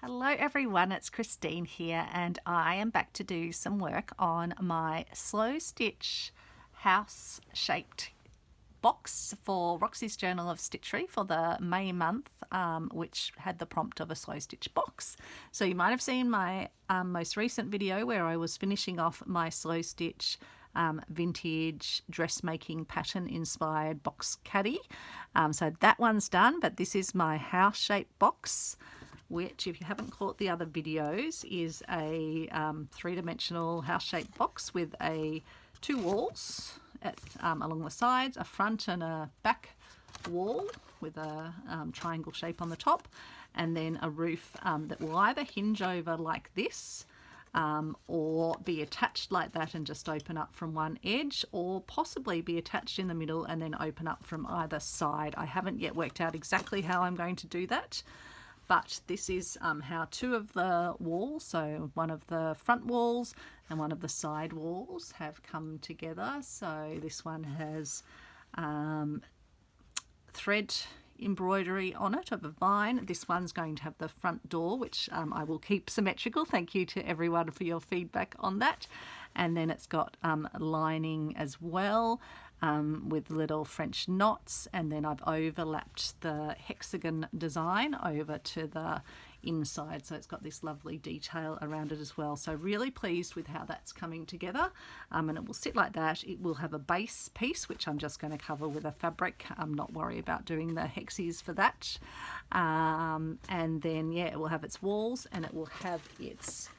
Hello everyone, it's Christine here and I am back to do some work on my slow stitch house shaped box for Roxy's Journal of Stitchery for the May month, which had the prompt of a slow stitch box. So you might have seen my most recent video where I was finishing off my slow stitch vintage dressmaking pattern inspired box caddy. So that one's done, but this is my house shaped box, which, if you haven't caught the other videos, is a three-dimensional house-shaped box with two walls along the sides, a front and a back wall with a triangle shape on the top, and then a roof that will either hinge over like this or be attached like that and just open up from one edge, or possibly be attached in the middle and then open up from either side. I haven't yet worked out exactly how I'm going to do that. But this is how two of the walls, so one of the front walls and one of the side walls, have come together. So this one has thread embroidery on it of a vine. This one's going to have the front door, which I will keep symmetrical. Thank you to everyone for your feedback on that. And then it's got lining as well, with little French knots, and then I've overlapped the hexagon design over to the inside, so it's got this lovely detail around it as well. So really pleased with how that's coming together, and it will sit like that. It will have a base piece which I'm just going to cover with a fabric. I'm not worried about doing the hexies for that, and then yeah, it will have its walls and it will have its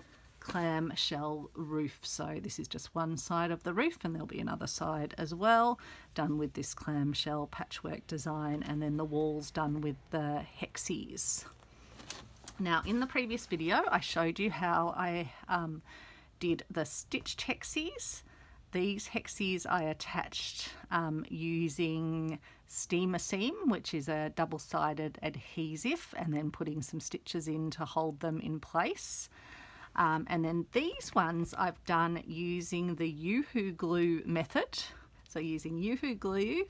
clamshell roof. So this is just one side of the roof, and there'll be another side as well done with this clamshell patchwork design, and then the walls done with the hexies. Now, in the previous video I showed you how I did the stitched hexies. These hexies I attached using steamer seam, which is a double-sided adhesive, and then putting some stitches in to hold them in place. And then these ones I've done using the Yoo-hoo glue method. So using Yoo-hoo glue,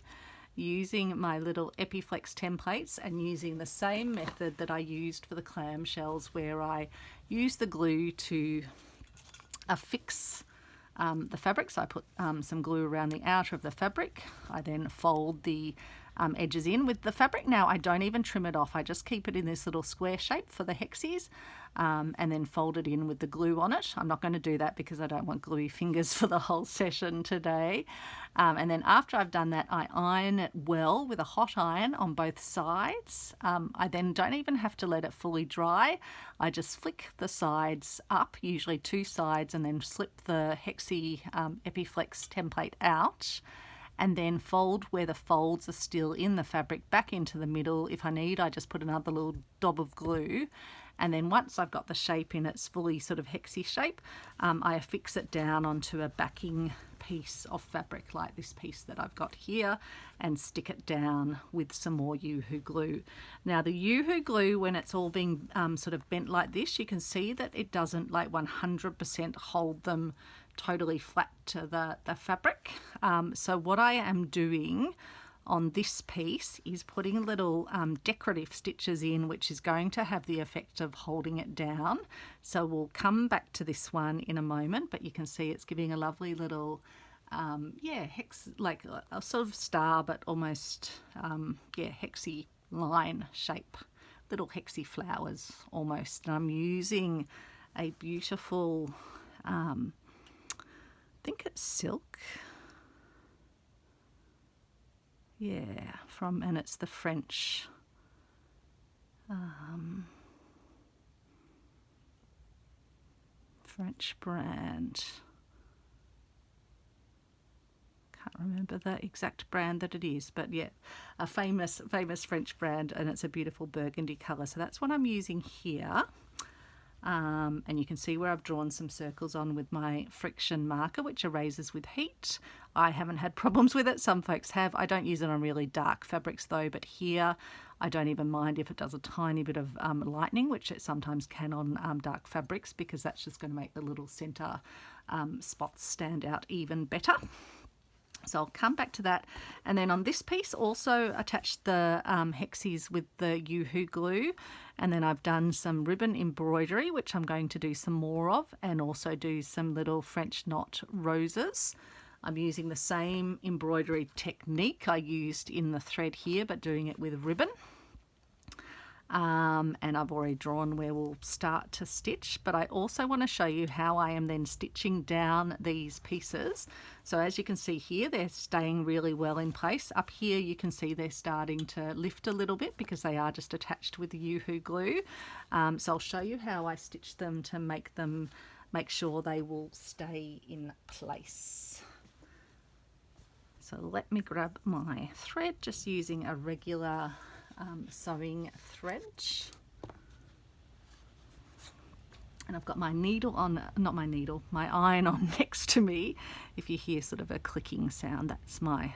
using my little Epiflex templates, and using the same method that I used for the clamshells, where I use the glue to affix the fabric. So I put some glue around the outer of the fabric. I then fold the edges in with the fabric. Now I don't even trim it off, I just keep it in this little square shape for the hexies, and then fold it in with the glue on it. I'm not going to do that because I don't want gluey fingers for the whole session today. And then after I've done that, I iron it well with a hot iron on both sides. I then don't even have to let it fully dry. I just flick the sides up, usually two sides, and then slip the Hexie Epiflex template out, and then fold where the folds are still in the fabric back into the middle. If I need, I just put another little dob of glue, and then once I've got the shape in its fully sort of hexie shape, I affix it down onto a backing piece of fabric like this piece that I've got here, and stick it down with some more Yoo-hoo glue. Now the Yoo-hoo glue, when it's all being sort of bent like this, you can see that it doesn't like 100% hold them totally flat to the fabric. So what I am doing on this piece is putting little decorative stitches in, which is going to have the effect of holding it down. So we'll come back to this one in a moment, but you can see it's giving a lovely little hex, like a sort of star, but almost hexie line shape, little hexie flowers almost. And I'm using a beautiful I think it's silk, and it's the French brand. Can't remember the exact brand that it is, but yeah, a famous French brand, and it's a beautiful burgundy colour. So that's what I'm using here. And you can see where I've drawn some circles on with my friction marker, which erases with heat. I haven't had problems with it. Some folks have. I don't use it on really dark fabrics though, but here I don't even mind if it does a tiny bit of lightening, which it sometimes can on dark fabrics, because that's just going to make the little center spots stand out even better. So I'll come back to that. And then on this piece also attached the hexies with the Yoo-hoo glue. And then I've done some ribbon embroidery, which I'm going to do some more of, and also do some little French knot roses. I'm using the same embroidery technique I used in the thread here, but doing it with ribbon. And I've already drawn where we'll start to stitch, but I also want to show you how I am then stitching down these pieces. So as you can see here, they're staying really well in place. Up here you can see they're starting to lift a little bit because they are just attached with the Yoo-hoo glue. So I'll show you how I stitch them to make sure they will stay in place. So let me grab my thread, just using a regular sewing thread, and I've got my needle on, not my needle, my iron on next to me. If you hear sort of a clicking sound, that's my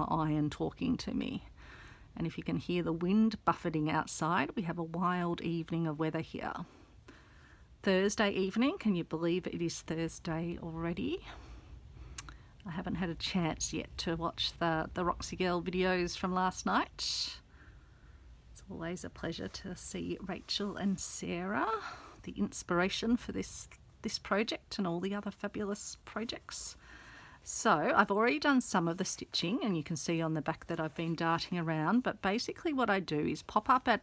iron talking to me. And if you can hear the wind buffeting outside, we have a wild evening of weather here. Thursday evening, can you believe it is Thursday already? I haven't had a chance yet to watch the Roxy Girl videos from last night. Always a pleasure to see Rachel and Sarah, the inspiration for this project and all the other fabulous projects. So I've already done some of the stitching, and you can see on the back that I've been darting around, but basically what I do is pop up at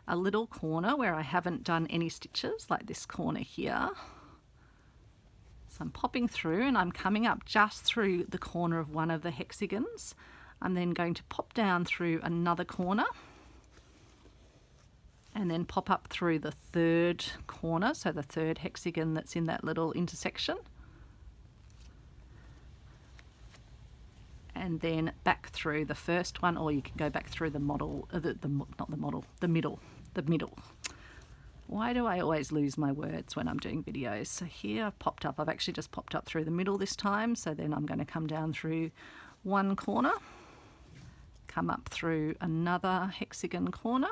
a little corner where I haven't done any stitches, like this corner here. So I'm popping through and I'm coming up just through the corner of one of the hexagons. I'm then going to pop down through another corner and then pop up through the third corner, so the third hexagon that's in that little intersection, and then back through the first one, or you can go back through the model, the middle. Why do I always lose my words when I'm doing videos? So here I've popped up, I've actually just popped up through the middle this time, so then I'm going to come down through one corner, come up through another hexagon corner,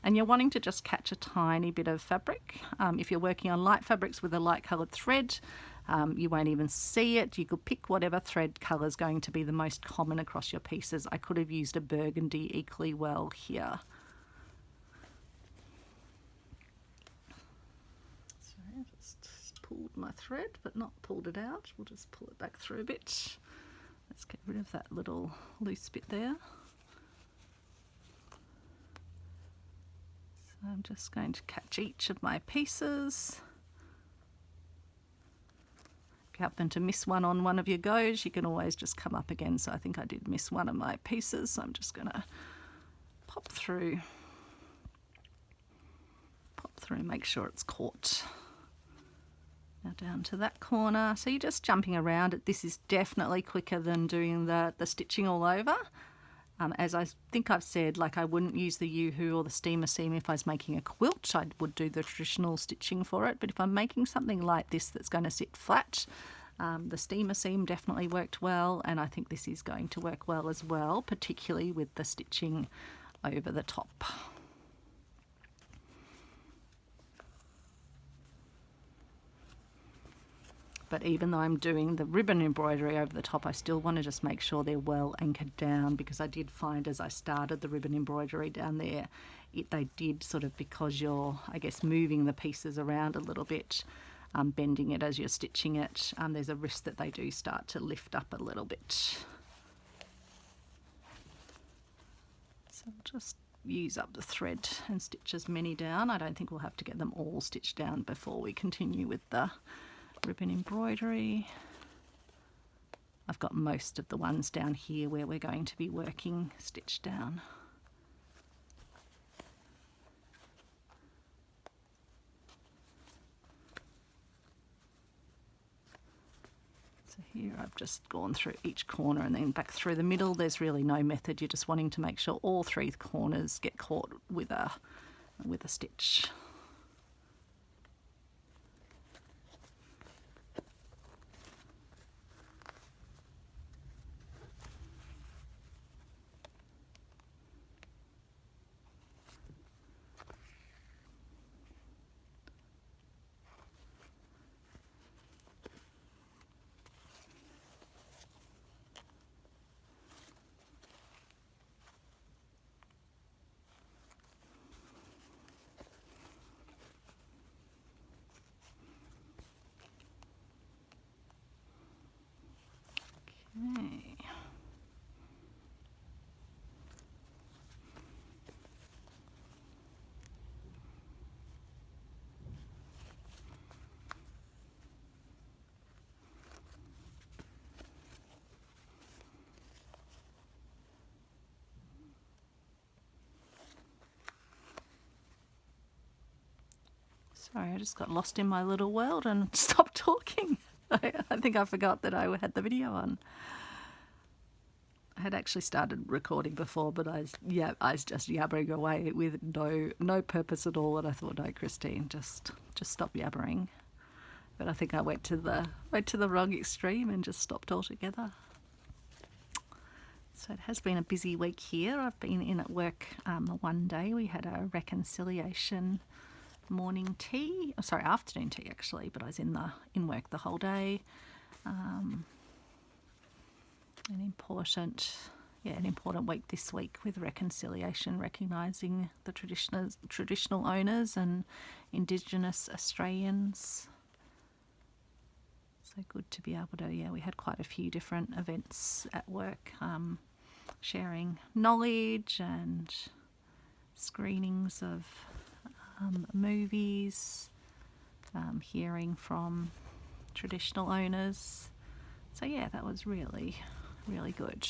and you're wanting to just catch a tiny bit of fabric. If you're working on light fabrics with a light coloured thread, you won't even see it. You could pick whatever thread colour is going to be the most common across your pieces. I could have used a burgundy equally well here. So I just pulled my thread, but not pulled it out. We'll just pull it back through a bit. Let's get rid of that little loose bit there. I'm just going to catch each of my pieces. If you happen to miss one on one of your goes, you can always just come up again. So I think I did miss one of my pieces, so I'm just going to pop through, make sure it's caught. Now down to that corner. So you're just jumping around it. This is definitely quicker than doing the stitching all over. As I think I've said, like, I wouldn't use the Yoo-hoo or the steamer seam if I was making a quilt. I would do the traditional stitching for it. But if I'm making something like this that's going to sit flat, the steamer seam definitely worked well, and I think this is going to work well as well, particularly with the stitching over the top. But even though I'm doing the ribbon embroidery over the top, I still want to just make sure they're well anchored down, because I did find as I started the ribbon embroidery down there, they did sort of, because you're, I guess, moving the pieces around a little bit, bending it as you're stitching it, there's a risk that they do start to lift up a little bit. So I'll just use up the thread and stitch as many down. I don't think we'll have to get them all stitched down before we continue with the ribbon embroidery. I've got most of the ones down here where we're going to be working stitched down. So here I've just gone through each corner and then back through the middle. There's really no method, you're just wanting to make sure all three corners get caught with a stitch. Sorry, I just got lost in my little world and stopped talking. I think I forgot that I had the video on. I had actually started recording before, but I was just yabbering away with no purpose at all. And I thought, no, Christine, just stop yabbering. But I think I went to the wrong extreme and just stopped altogether. So it has been a busy week here. I've been in at work one day. We had a reconciliation morning tea, afternoon tea actually, but I was in work the whole day. An important week this week with reconciliation, recognising the traditional owners and Indigenous Australians. So good to be able to, we had quite a few different events at work, sharing knowledge and screenings of movies, hearing from traditional owners. So yeah, that was really, really good.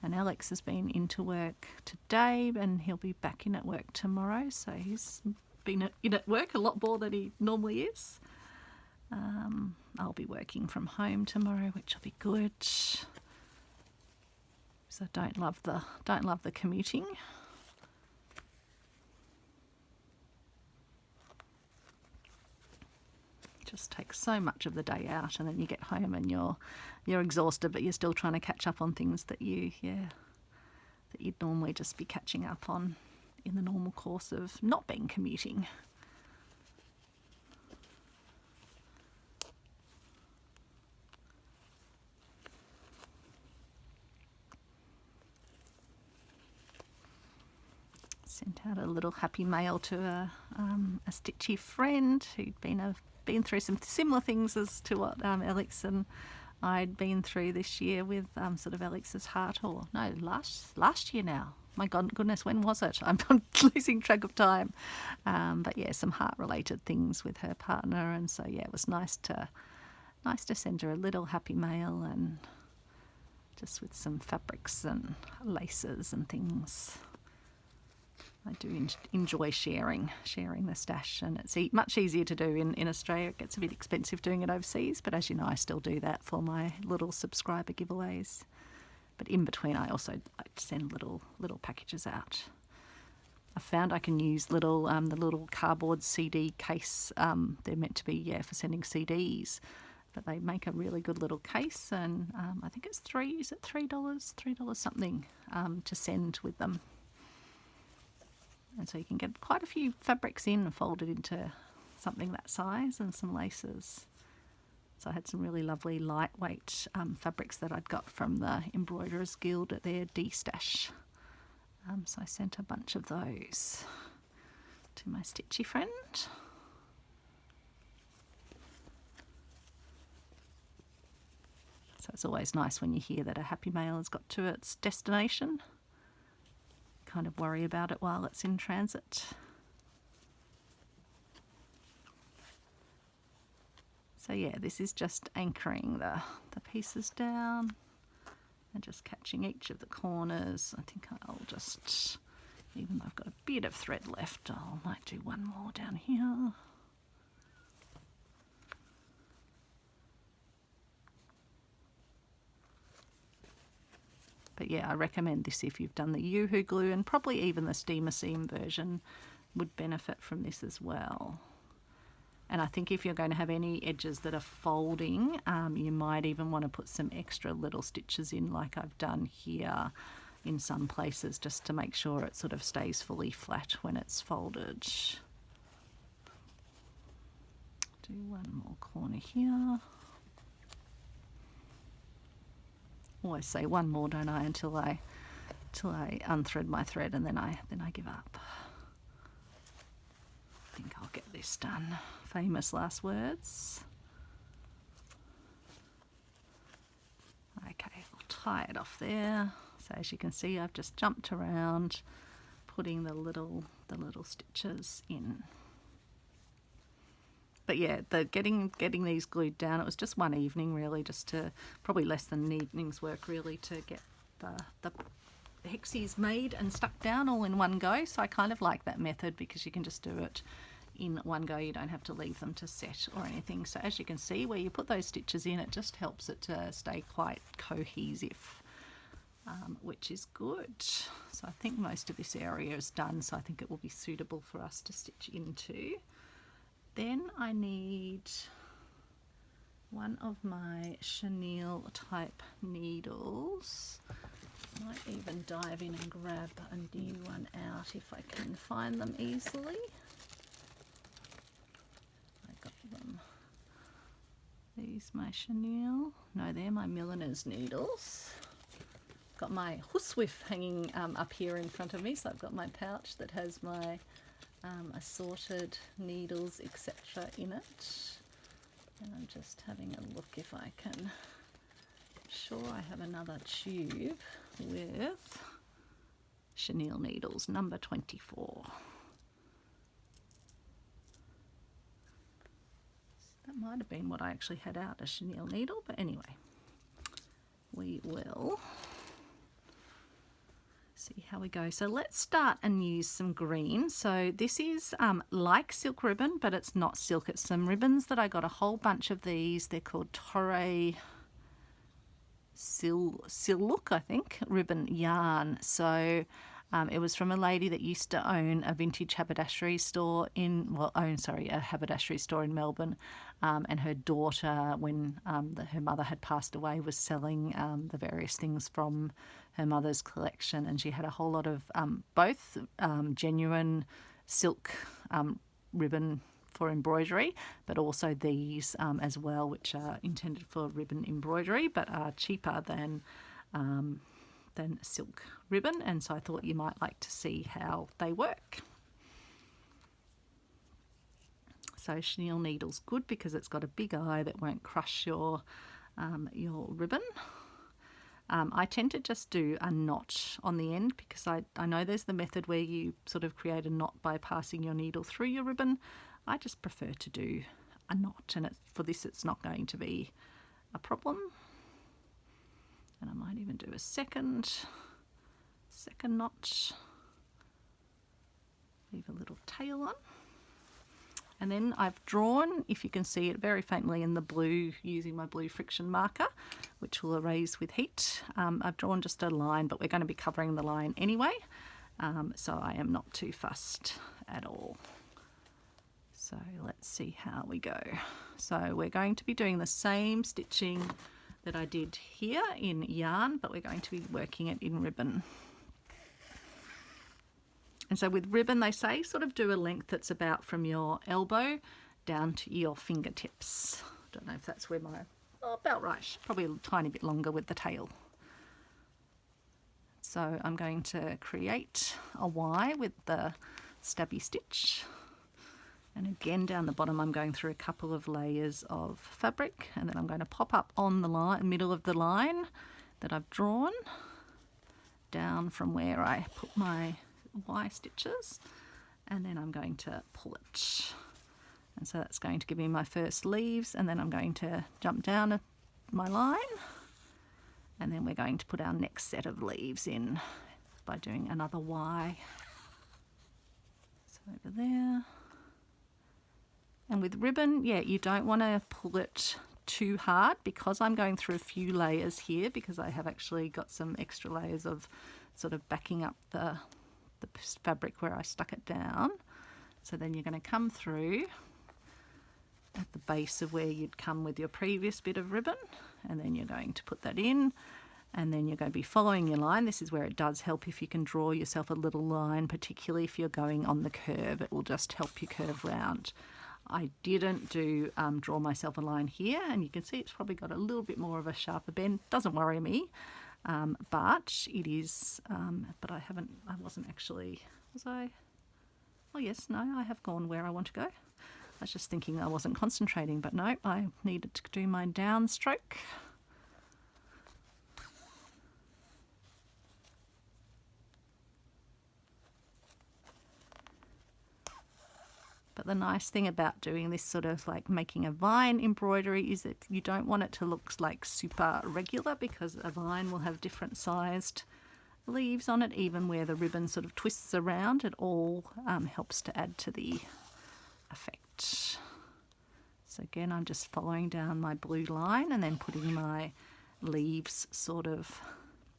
And Alex has been into work today and he'll be back in at work tomorrow. So he's been in at work a lot more than he normally is. I'll be working from home tomorrow, which will be good. So I don't love the commuting. Just takes so much of the day out, and then you get home and you're exhausted, but you're still trying to catch up on things that you'd normally just be catching up on in the normal course of not being commuting. Sent out a little happy mail to a Stitchy friend who'd been through some similar things as to what Alex and I'd been through this year with sort of Alex's heart, or no, last year now. My goodness, when was it? I'm losing track of time. But yeah, some heart-related things with her partner, and so yeah, it was nice to send her a little happy mail, and just with some fabrics and laces and things. I do enjoy sharing the stash, and it's much easier to do in Australia. It gets a bit expensive doing it overseas, but as you know, I still do that for my little subscriber giveaways. But in between, I also like to send little packages out. I found I can use the little cardboard CD case. They're meant to be for sending CDs, but they make a really good little case, and I think it's $3 something to send with them. And so you can get quite a few fabrics folded into something that size, and some laces. So I had some really lovely lightweight fabrics that I'd got from the Embroiderers Guild at their D-stash. So I sent a bunch of those to my Stitchy friend. So it's always nice when you hear that a happy mail has got to its destination. Kind of worry about it while it's in transit. So yeah, this is just anchoring the pieces down and just catching each of the corners. I think I'll just, even though I've got a bit of thread left, I might do one more down here. But yeah, I recommend this if you've done the Yoo-Hoo glue, and probably even the steamer seam version would benefit from this as well. And I think if you're going to have any edges that are folding, you might even want to put some extra little stitches in, like I've done here in some places, just to make sure it sort of stays fully flat when it's folded. Do one more corner here. Always say one more, don't I, until I unthread my thread, and then I give up. I think I'll get this done. Famous last words. Okay, I'll tie it off there. So as you can see, I've just jumped around, putting the little stitches in. But yeah, getting these glued down, it was just one evening really, just to, probably less than an evening's work really, to get the hexies made and stuck down all in one go. So I kind of like that method because you can just do it in one go. You don't have to leave them to set or anything. So as you can see, where you put those stitches in, it just helps it to stay quite cohesive, which is good. So I think most of this area is done, so I think it will be suitable for us to stitch into. Then I need one of my chenille type needles. I might even dive in and grab a new one out if I can find them easily. I got them. These my chenille. No, they're my milliner's needles. Got my housewife hanging up here in front of me, so I've got my pouch that has my assorted needles, etc. in it. And I'm just having a look if I can. Sure, I have another tube with chenille needles, number 24. That might have been what I actually had out, a chenille needle, but anyway, we will see how we go. So let's start and use some green. So this is like silk ribbon, but it's not silk. It's some ribbons that I got, a whole bunch of these. They're called Torre Silk, I think, ribbon yarn. So it was from a lady that used to own a vintage haberdashery store a haberdashery store in Melbourne, and her daughter, when her mother had passed away, was selling the various things from her mother's collection, and she had a whole lot of both genuine silk ribbon for embroidery, but also these as well, which are intended for ribbon embroidery but are cheaper than silk ribbon, and so I thought you might like to see how they work. So chenille needle's good because it's got a big eye that won't crush your ribbon. I tend to just do a knot on the end because I know there's the method where you sort of create a knot by passing your needle through your ribbon. I just prefer to do a knot, and for this it's not going to be a problem. And I might even do a second knot. Leave a little tail on. And then I've drawn, if you can see it very faintly in the blue, using my blue friction marker, which will erase with heat. I've drawn just a line, but we're going to be covering the line anyway, so I am not too fussed at all. So let's see how we go. So we're going to be doing the same stitching that I did here in yarn, but we're going to be working it in ribbon. And so with ribbon, they say sort of do a length that's about from your elbow down to your fingertips. Don't know if that's where about right, probably a tiny bit longer with the tail. So I'm going to create a Y with the stabby stitch. And again, down the bottom, I'm going through a couple of layers of fabric, and then I'm going to pop up on the line, middle of the line that I've drawn, down from where I put my Y stitches, and then I'm going to pull it. And so that's going to give me my first leaves, and then I'm going to jump down my line, and then we're going to put our next set of leaves in by doing another Y. So over there. And with ribbon, yeah, you don't want to pull it too hard because I'm going through a few layers here, because I have actually got some extra layers of sort of backing up the fabric where I stuck it down. So then you're going to come through at the base of where you'd come with your previous bit of ribbon, and then you're going to put that in, and then you're going to be following your line. This is where it does help if you can draw yourself a little line, particularly if you're going on the curve. It will just help you curve round. I didn't draw myself a line here, and you can see it's probably got a little bit more of a sharper bend. Doesn't worry me, but it is, but I wasn't actually, was I? Oh yes, no, I have gone where I want to go. I was just thinking I wasn't concentrating, but no, I needed to do my downstroke. But the nice thing about doing this sort of like making a vine embroidery is that you don't want it to look like super regular, because a vine will have different sized leaves on it, even where the ribbon sort of twists around. It all helps to add to the effect. So again, I'm just following down my blue line and then putting my leaves sort of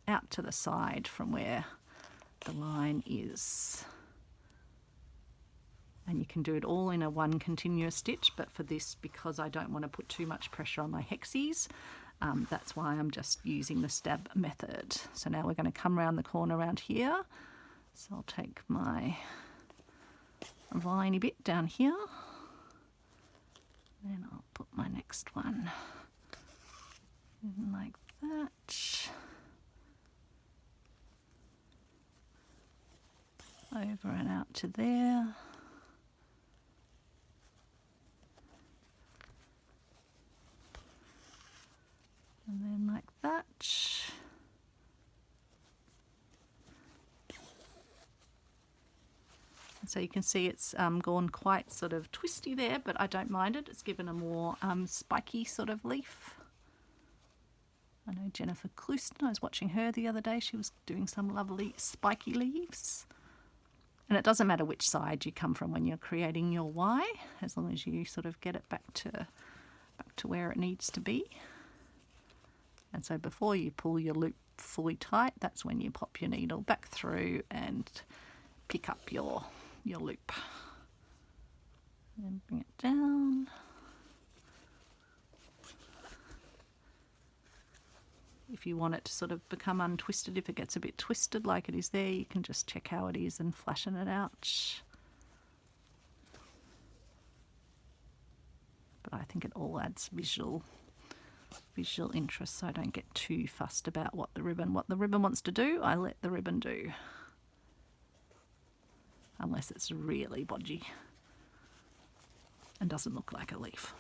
out to the side from where the line is. And you can do it all in a one continuous stitch, but for this, because I don't want to put too much pressure on my hexies, that's why I'm just using the stab method. So now we're going to come around the corner around here. So I'll take my viney bit down here, then I'll put my next one in like that, over and out to there. And then like that. And so you can see it's gone quite sort of twisty there, but I don't mind it. It's given a more spiky sort of leaf. I know Jennifer Clouston, I was watching her the other day, she was doing some lovely spiky leaves. And it doesn't matter which side you come from when you're creating your Y, as long as you sort of get it back to where it needs to be. And so before you pull your loop fully tight, that's when you pop your needle back through and pick up your loop. And then bring it down. If you want it to sort of become untwisted, if it gets a bit twisted like it is there, you can just check how it is and flatten it out. But I think it all adds visual interest, so I don't get too fussed about what the ribbon wants to do. I let the ribbon do, unless it's really bodgy and doesn't look like a leaf.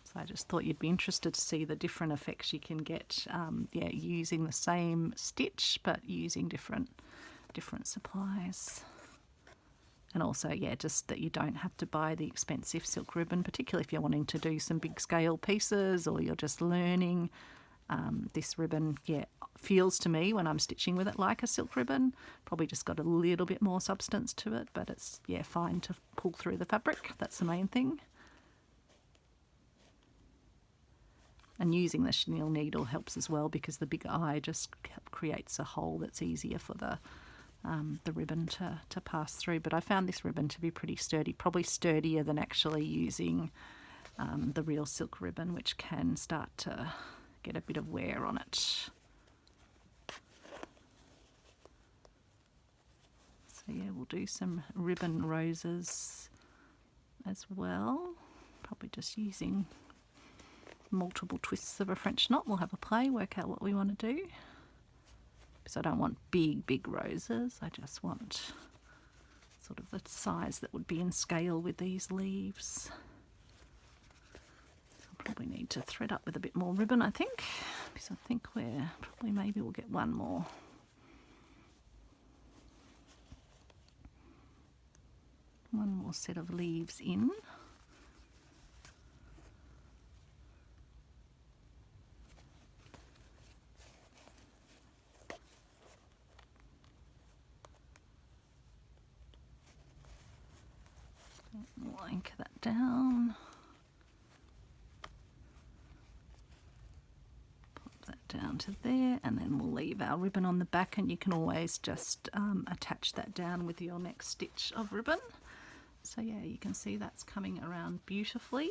So I just thought you'd be interested to see the different effects you can get, using the same stitch but using different supplies. And also, just that you don't have to buy the expensive silk ribbon, particularly if you're wanting to do some big scale pieces or you're just learning. This ribbon, feels to me when I'm stitching with it like a silk ribbon. Probably just got a little bit more substance to it, but it's, fine to pull through the fabric. That's the main thing. And using the chenille needle helps as well, because the big eye just creates a hole that's easier for the ribbon to pass through. But I found this ribbon to be pretty sturdy, probably sturdier than actually using the real silk ribbon, which can start to get a bit of wear on it. So we'll do some ribbon roses as well, probably just using multiple twists of a French knot. We'll have a play, work out what we want to do. Because I don't want big roses, I just want sort of the size that would be in scale with these leaves. So I'll probably need to thread up with a bit more ribbon, I think, because I think maybe we'll get one more. One more set of leaves in. We'll anchor that down. Pop that down to there, and then we'll leave our ribbon on the back, and you can always just attach that down with your next stitch of ribbon. So you can see that's coming around beautifully.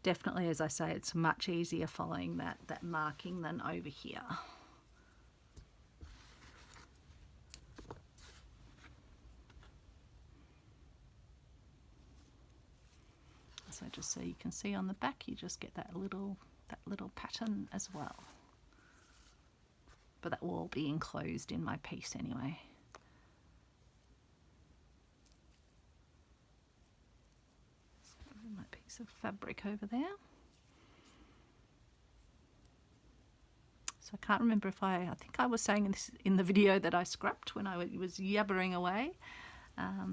Definitely, as I say, it's much easier following that marking than over here. So just so you can see on the back, you just get that little pattern as well. But that will all be enclosed in my piece anyway. So my piece of fabric over there. So I can't remember if I think I was saying this in the video that I scrapped when I was yabbering away.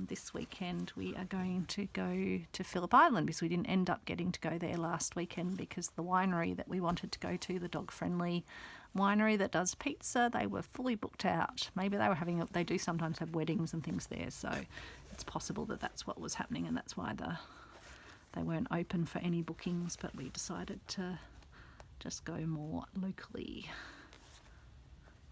this weekend we are going to go to Phillip Island, because we didn't end up getting to go there last weekend because the winery that we wanted to go to, the dog-friendly winery that does pizza, they were fully booked out. Maybe they were they do sometimes have weddings and things there, so it's possible that that's what was happening, and that's why they weren't open for any bookings, but we decided to just go more locally.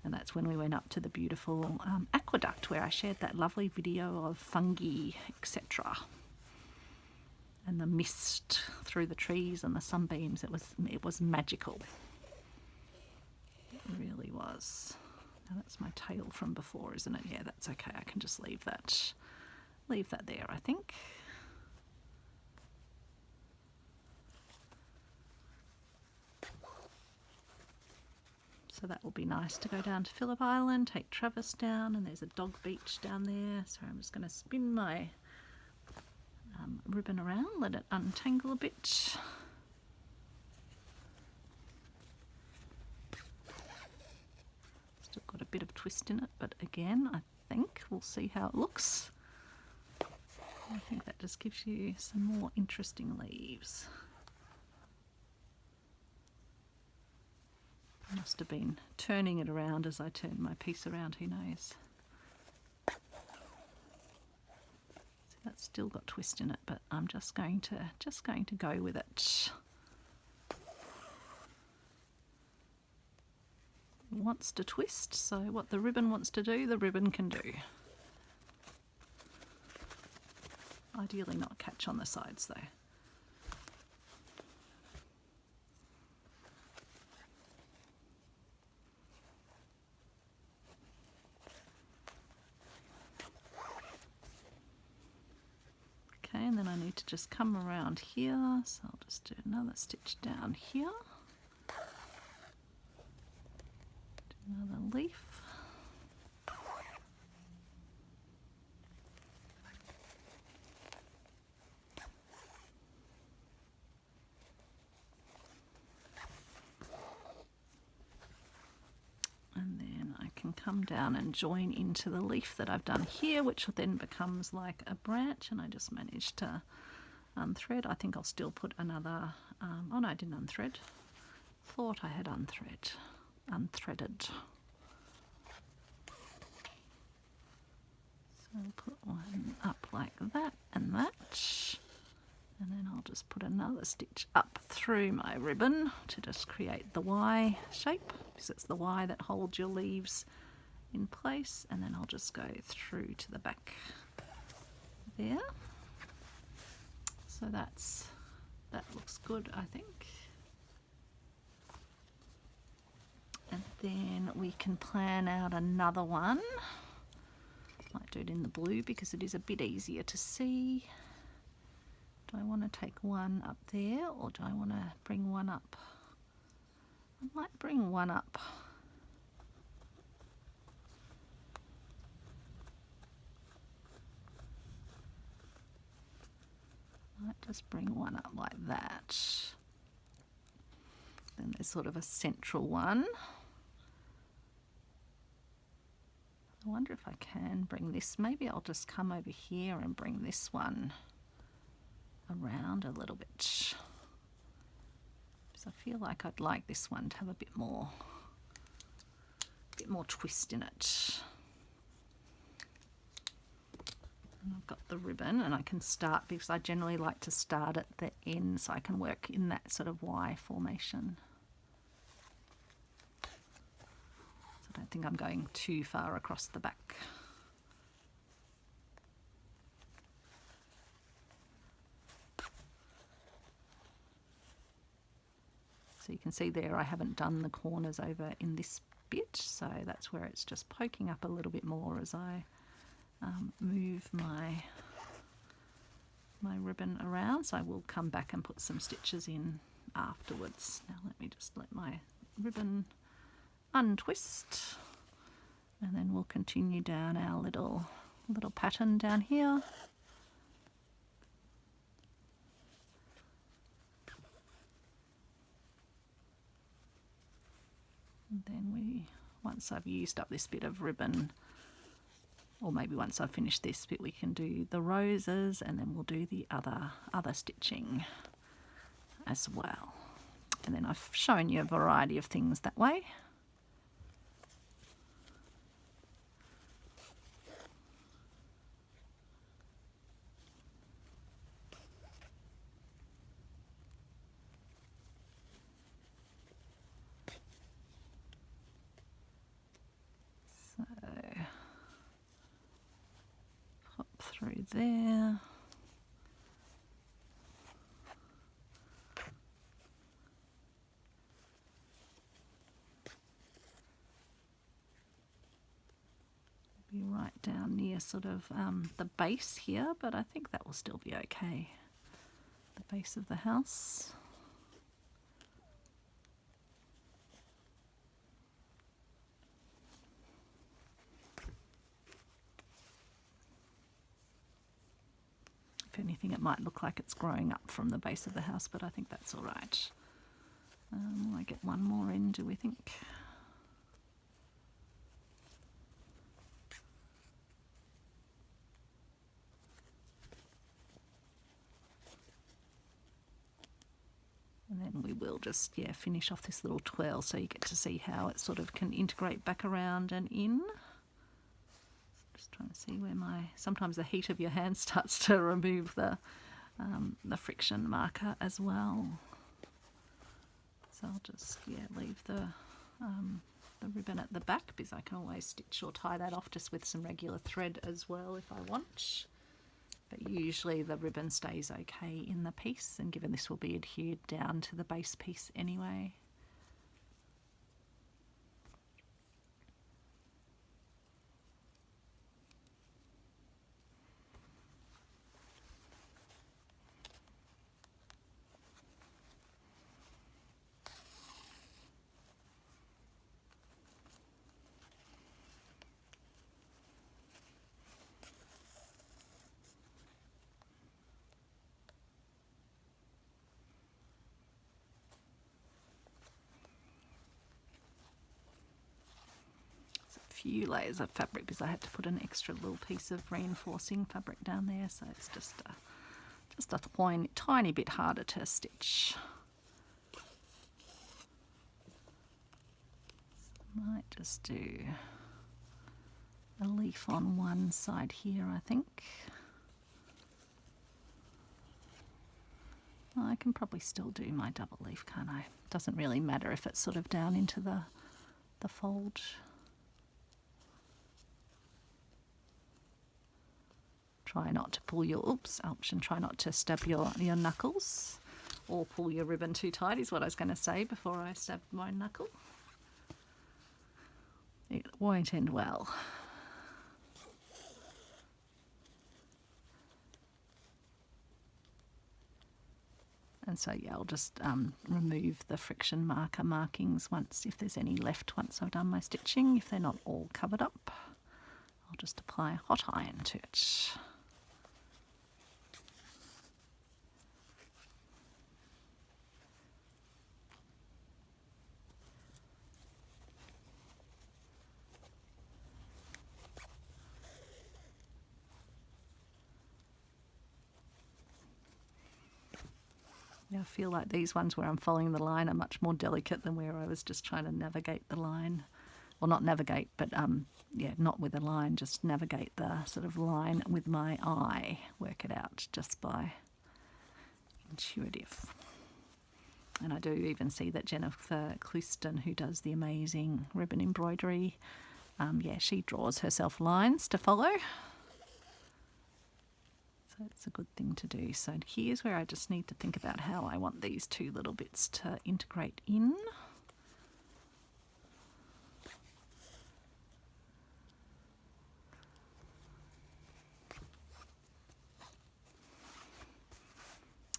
And that's when we went up to the beautiful aqueduct where I shared that lovely video of fungi, etc. And the mist through the trees and the sunbeams. It was magical. It really was. Now that's my tail from before, isn't it? Yeah, that's okay. I can just leave that there, I think. So that will be nice to go down to Phillip Island, take Travis down, and there's a dog beach down there. So I'm just going to spin my ribbon around, let it untangle a bit. Still got a bit of twist in it, but again, I think we'll see how it looks. I think that just gives you some more interesting leaves. I must have been turning it around as I turned my piece around, who knows. See, that's still got twist in it, but I'm just going to go with it. It wants to twist, so what the ribbon wants to do, the ribbon can do. Ideally not catch on the sides though. And then I need to just come around here, so I'll just do another stitch down here, do another leaf, and then I can come down and join into the leaf that I've done here, which then becomes like a branch, and I just managed to unthread. I think I'll still put another, oh no, I didn't unthread. Thought I had unthreaded. So I'll put one up like that and that. And then I'll just put another stitch up through my ribbon to just create the Y shape, because it's the Y that holds your leaves in place. And then I'll just go through to the back there. So that looks good, I think. And then we can plan out another one. Might do it in the blue because it is a bit easier to see. Do I want to take one up there, or do I want to bring one up? I might bring one up. I might just bring one up like that. Then there's sort of a central one. I wonder if I can bring this. Maybe I'll just come over here and bring this one around a little bit, because I feel like I'd like this one to have a bit more twist in it. And I've got the ribbon, and I can start, because I generally like to start at the end so I can work in that sort of Y formation. So I don't think I'm going too far across the back. So you can see there I haven't done the corners over in this bit, so that's where it's just poking up a little bit more as I move my ribbon around. So I will come back and put some stitches in afterwards. Now let me just let my ribbon untwist, and then we'll continue down our little pattern down here. And then once I've used up this bit of ribbon, or maybe once I've finished this bit we can do the roses, and then we'll do the other stitching as well. And then I've shown you a variety of things that way. So pop through there. Be right down near sort of the base here, but I think that will still be okay. The base of the house. If anything, it might look like it's growing up from the base of the house, but I think that's all right. Will I get one more in, do we think? And then we will just, yeah, finish off this little twirl so you get to see how it sort of can integrate back around and in. Just trying to see where sometimes the heat of your hand starts to remove the friction marker as well. So I'll just, yeah, leave the ribbon at the back, because I can always stitch or tie that off just with some regular thread as well if I want. But usually the ribbon stays okay in the piece, and given this will be adhered down to the base piece anyway. Few layers of fabric because I had to put an extra little piece of reinforcing fabric down there, so it's just a tiny bit harder to stitch. So I might just do a leaf on one side here, I think. Well, I can probably still do my double leaf, can't I? Doesn't really matter if it's sort of down into the fold. Try not to pull your, and try not to stab your knuckles or pull your ribbon too tight is what I was going to say before I stabbed my knuckle. It won't end well. And so yeah, I'll just remove the friction marker markings if there's any left once I've done my stitching. If they're not all covered up, I'll just apply hot iron to it. Yeah, I feel like these ones where I'm following the line are much more delicate than where I was just trying to navigate the line. Well, not navigate, but yeah, not with a line, just navigate the sort of line with my eye, work it out just by intuitive. And I do even see that Jennifer Clouston, who does the amazing ribbon embroidery, yeah, she draws herself lines to follow. So it's a good thing to do. So here's where I just need to think about how I want these two little bits to integrate in.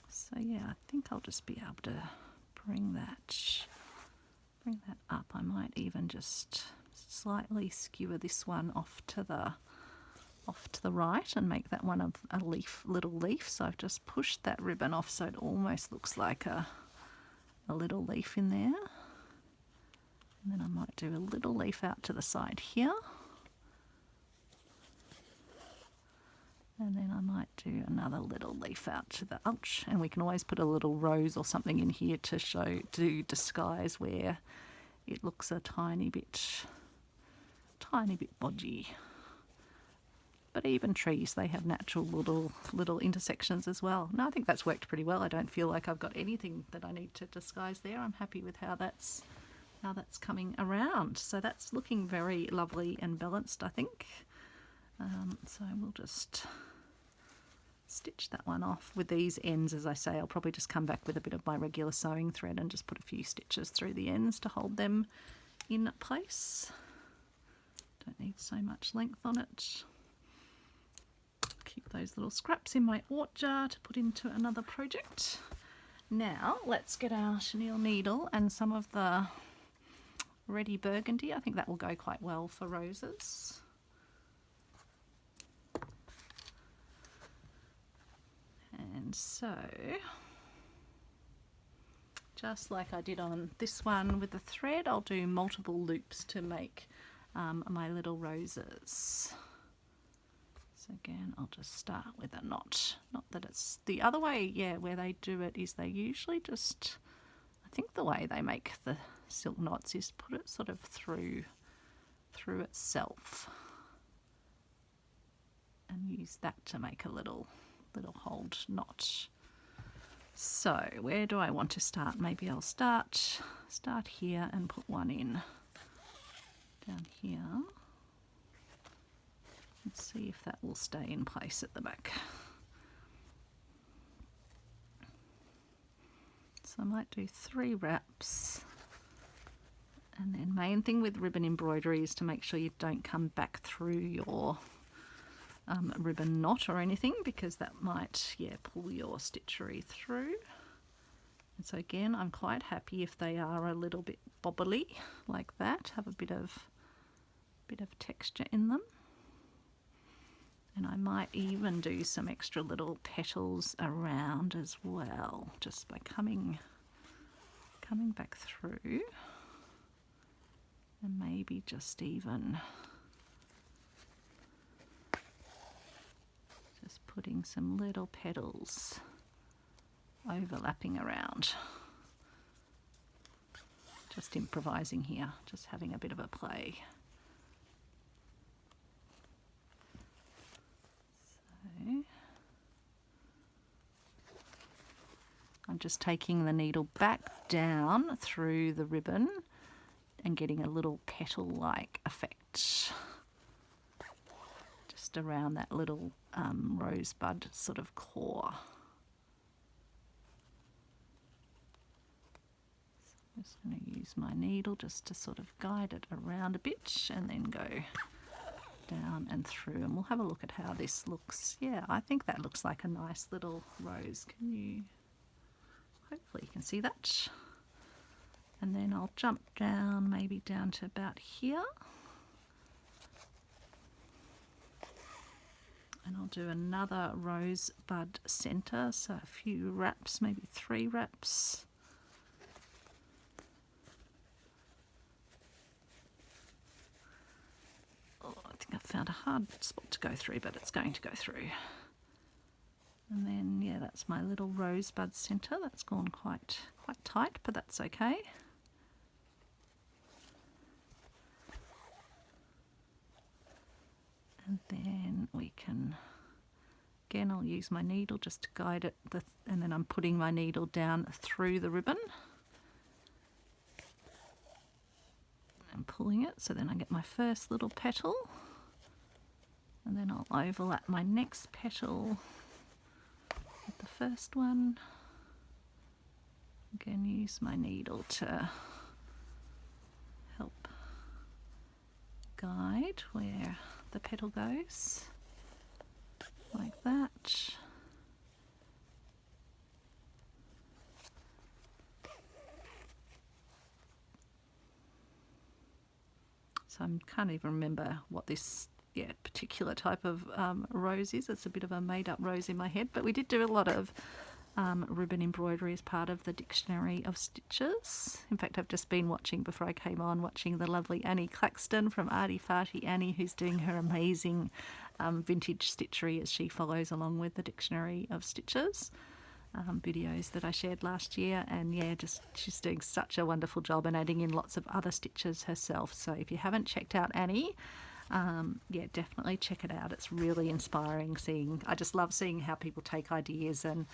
So yeah, I think I'll just be able to bring that up. I might even just slightly skewer this one off to the right and make that one a little leaf. So I've just pushed that ribbon off so it almost looks like a little leaf in there. And then I might do a little leaf out to the side here. And then I might do another little leaf out to the ouch, and we can always put a little rose or something in here to disguise where it looks a tiny bit bodgy. But even trees, they have natural little intersections as well. No, I think that's worked pretty well. I don't feel like I've got anything that I need to disguise there. I'm happy with how that's coming around. So that's looking very lovely and balanced, I think. So we'll just stitch that one off with these ends. As I say, I'll probably just come back with a bit of my regular sewing thread and just put a few stitches through the ends to hold them in place. Don't need so much length on it. Keep those little scraps in my ort jar to put into another project. Now let's get our chenille needle and some of the ready burgundy. I think that will go quite well for roses. And so, just like I did on this one with the thread, I'll do multiple loops to make my little roses. So again, I'll just start with a knot. Not that it's the other way, yeah, where they do it is they usually just, I think the way they make the silk knots is put it sort of through itself and use that to make a little hold knot. So where do I want to start? Maybe I'll start here and put one in down here. Let's see if that will stay in place at the back. So I might do 3 wraps, and then main thing with ribbon embroidery is to make sure you don't come back through your ribbon knot or anything, because that might pull your stitchery through. And so again, I'm quite happy if they are a little bit bobbly like that, have a bit of texture in them. And I might even do some extra little petals around as well, just by coming back through, and maybe just even just putting some little petals overlapping around. Just improvising here, just having a bit of a play. So I'm just taking the needle back down through the ribbon and getting a little petal-like effect just around that little rosebud sort of core. So I'm just going to use my needle just to sort of guide it around a bit and then go down and through, and we'll have a look at how this looks. Yeah, I think that looks like a nice little rose. Hopefully you can see that. And then I'll jump down, maybe down to about here. And I'll do another rosebud centre, so a few wraps, maybe 3 wraps. Oh, I think I've found a hard spot to go through, but it's going to go through. And then, yeah, that's my little rosebud centre. That's gone quite tight, but that's okay. And then we can, again, I'll use my needle just to guide it, and then I'm putting my needle down through the ribbon and pulling it, so then I get my first little petal, and then I'll overlap my next petal with the first one. Again, use my needle to help guide where the petal goes, like that. So I can't even remember what this particular type of rose is. It's a bit of a made-up rose in my head, but we did do a lot of ribbon embroidery as part of the Dictionary of Stitches. In fact, I've just been watching, before I came on, watching the lovely Annie Claxton from Arty Farty Annie, who's doing her amazing vintage stitchery as she follows along with the Dictionary of Stitches videos that I shared last year. And yeah, just she's doing such a wonderful job and adding in lots of other stitches herself. So if you haven't checked out Annie, yeah, definitely check it out. It's really inspiring I just love seeing how people take ideas and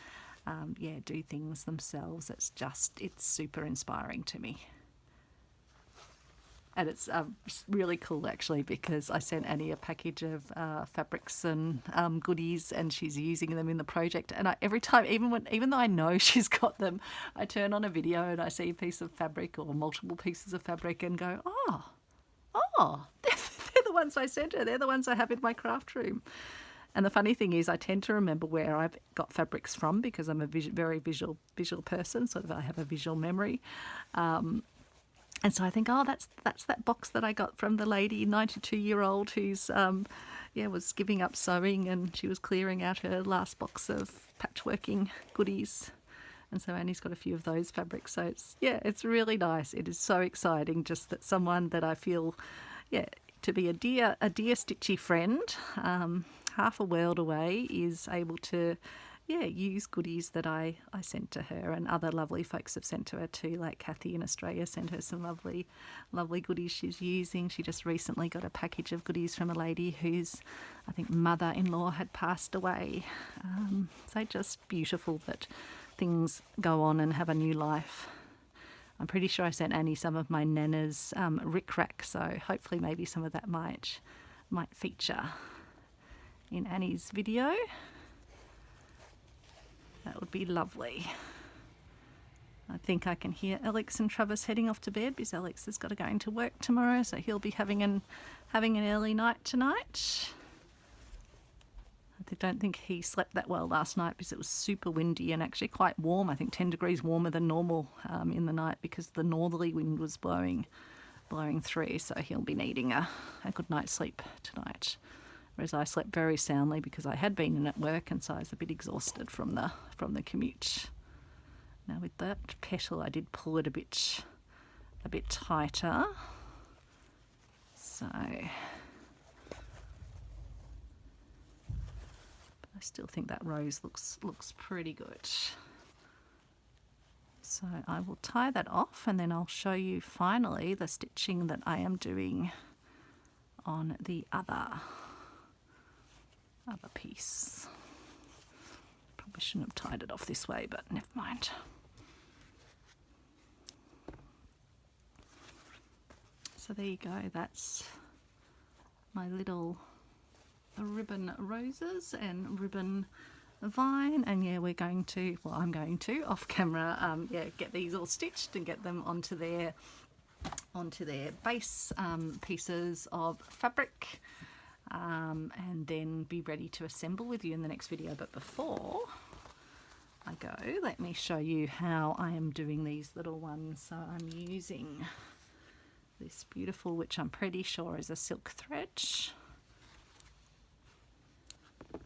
yeah, do things themselves. It's super inspiring to me. And it's really cool actually, because I sent Annie a package of fabrics and goodies, and she's using them in the project. And every time, even though I know she's got them, I turn on a video and I see a piece of fabric or multiple pieces of fabric and go, oh, they're the ones I sent her. They're the ones I have in my craft room. And the funny thing is, I tend to remember where I've got fabrics from because I'm a very visual person, sort of I have a visual memory. And so I think, oh, that's that box that I got from the lady, 92-year-old, who's was giving up sewing, and she was clearing out her last box of patchworking goodies. And so Annie's got a few of those fabrics. So it's really nice. It is so exciting, just that someone that I feel, to be a dear stitchy friend, half a world away, is able to use goodies that I sent to her, and other lovely folks have sent to her too, like Kathy in Australia sent her some lovely goodies she's using. She just recently got a package of goodies from a lady whose, I think, mother-in-law had passed away. So just beautiful that things go on and have a new life. I'm pretty sure I sent Annie some of my Nana's rick-rack, so hopefully maybe some of that might feature in Annie's video. That would be lovely. I think I can hear Alex and Travis heading off to bed, because Alex has got to go into work tomorrow, so he'll be having an early night tonight. I don't think he slept that well last night because it was super windy and actually quite warm. I think 10 degrees warmer than normal in the night, because the northerly wind was blowing through, so he'll be needing a good night's sleep tonight. Whereas I slept very soundly because I had been in at work, and so I was a bit exhausted from the commute. Now with that petal, I did pull it a bit tighter. So I still think that rose looks pretty good. So I will tie that off, and then I'll show you finally the stitching that I am doing on the other piece. Probably shouldn't have tied it off this way, but never mind. So there you go, that's my little ribbon roses and ribbon vine. And yeah, I'm going to off camera get these all stitched and get them onto their base pieces of fabric, and then be ready to assemble with you in the next video. But before I go, let me show you how I am doing these little ones. So I'm using this beautiful, which I'm pretty sure is a silk thread, and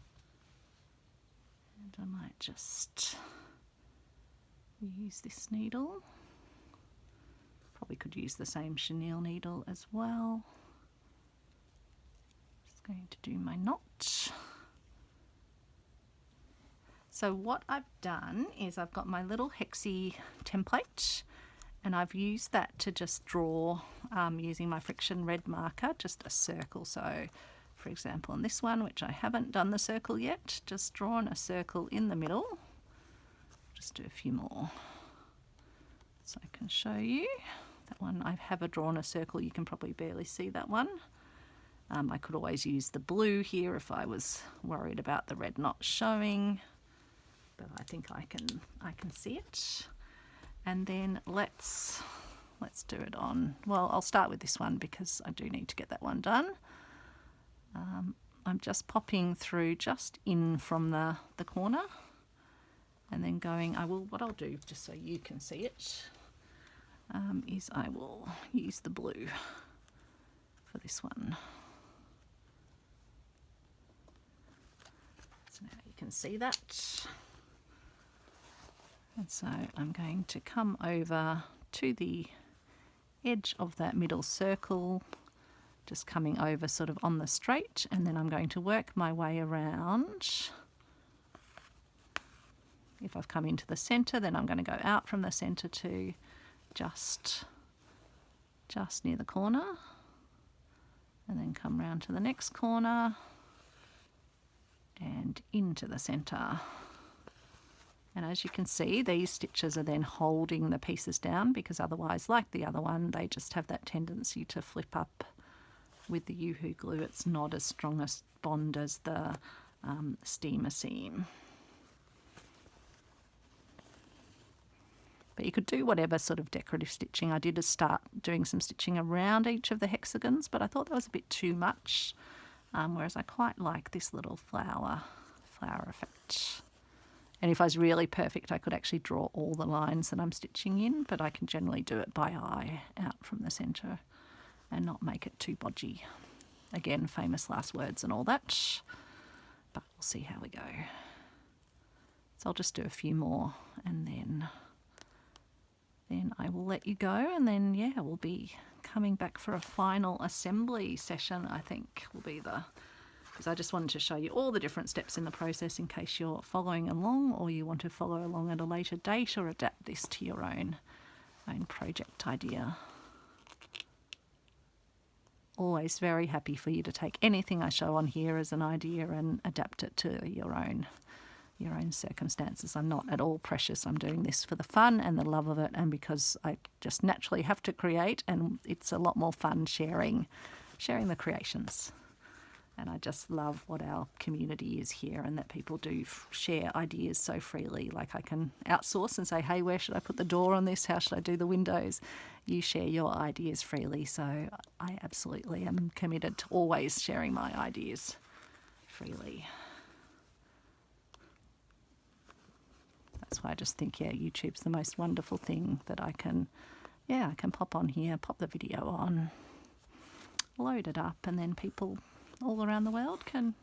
I might just use this needle. Probably could use the same chenille needle as well. Just going to do my knot. So what I've done is I've got my little Hexie template, and I've used that to just draw, using my friction red marker, just a circle. So for example, on this one, which I haven't done the circle yet, just drawn a circle in the middle. Just do a few more so I can show you. That one I have drawn a circle, you can probably barely see that one. I could always use the blue here if I was worried about the red not showing, but I think I can see it. And then let's do it on, well, I'll start with this one because I do need to get that one done. I'm just popping through just in from the corner, and then going, what I'll do, just so you can see it, is I will use the blue for this one. So now you can see that. And so I'm going to come over to the edge of that middle circle, just coming over sort of on the straight, and then I'm going to work my way around. If I've come into the centre, then I'm going to go out from the centre to just near the corner, and then come round to the next corner and into the centre. And as you can see, these stitches are then holding the pieces down, because otherwise, like the other one, they just have that tendency to flip up with the Yoo-hoo glue. It's not as strong a bond as the steamer seam. But you could do whatever sort of decorative stitching. I did start doing some stitching around each of the hexagons, but I thought that was a bit too much, whereas I quite like this little flower effect. And if I was really perfect, I could actually draw all the lines that I'm stitching in, but I can generally do it by eye out from the centre and not make it too bodgy. Again, famous last words and all that, but we'll see how we go. So I'll just do a few more, and then I will let you go, and then yeah, we'll be coming back for a final assembly session, I think will be because I just wanted to show you all the different steps in the process in case you're following along, or you want to follow along at a later date, or adapt this to your own project idea. Always very happy for you to take anything I show on here as an idea and adapt it to your own circumstances. I'm not at all precious. I'm doing this for the fun and the love of it, and because I just naturally have to create, and it's a lot more fun sharing the creations. And I just love what our community is here, and that people do share ideas so freely. Like, I can outsource and say, hey, where should I put the door on this? How should I do the windows? You share your ideas freely. So I absolutely am committed to always sharing my ideas freely. That's why I just think, yeah, YouTube's the most wonderful thing that I can pop on here, pop the video on, load it up, and then people all around the world can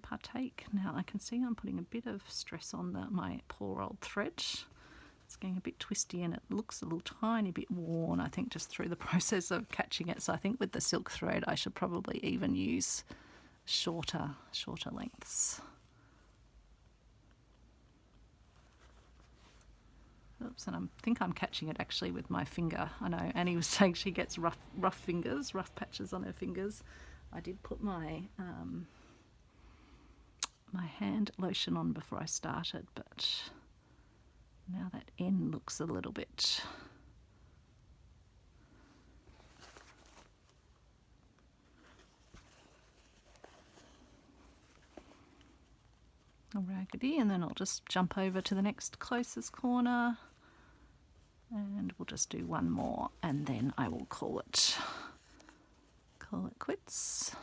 partake. Now I can see I'm putting a bit of stress on my poor old thread. It's getting a bit twisty, and it looks a little tiny bit worn, I think, just through the process of catching it. So I think with the silk thread I should probably even use shorter lengths. Oops, and I think I'm catching it actually with my finger. I know Annie was saying she gets rough fingers, rough patches on her fingers. I did put my my hand lotion on before I started, but now that end looks a little bit raggedy. And then I'll just jump over to the next closest corner, and we'll just do one more, and then I will call it quits.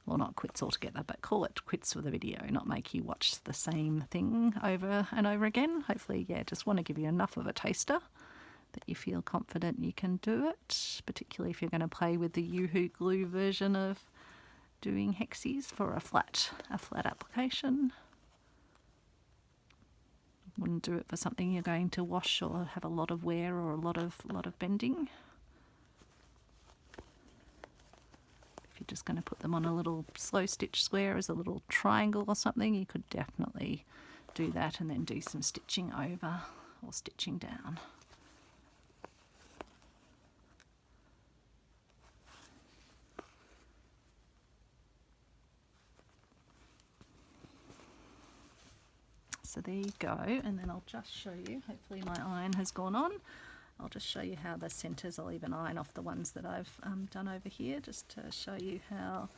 Well, not quits altogether, but call it quits for the video, not make you watch the same thing over and over again. Hopefully, yeah, just want to give you enough of a taster that you feel confident you can do it, particularly if you're going to play with the Yoo-hoo glue version of doing hexies for a flat application. Wouldn't do it for something you're going to wash or have a lot of wear or a lot of bending. If you're just going to put them on a little slow stitch square as a little triangle or something, you could definitely do that and then do some stitching over or stitching down. So there you go, and then I'll just show you, hopefully my iron has gone on, I'll just show you how the centres, I'll even iron off the ones that I've done over here, just to show you how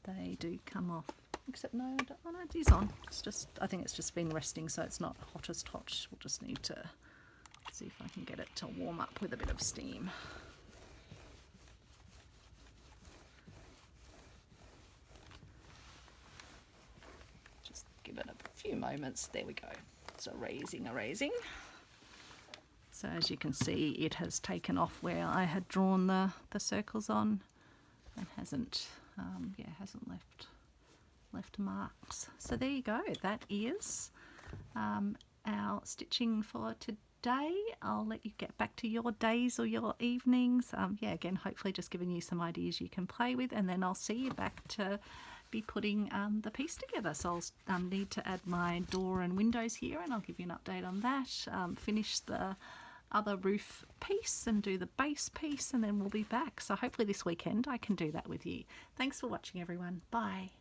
they do come off. Except no, it is on. It's just, I think it's just been resting, so it's not hottest hot. We'll just need to see if I can get it to warm up with a bit of steam. Give it a few moments. There we go. So erasing. So as you can see, it has taken off where I had drawn the circles on, and hasn't left left marks. So there you go, that is our stitching for today. I'll let you get back to your days or your evenings. Yeah, again, hopefully just giving you some ideas you can play with, and then I'll see you back to be putting the piece together. So I'll need to add my door and windows here, and I'll give you an update on that. Finish the other roof piece and do the base piece, and then we'll be back. So hopefully this weekend I can do that with you. Thanks for watching, everyone. Bye.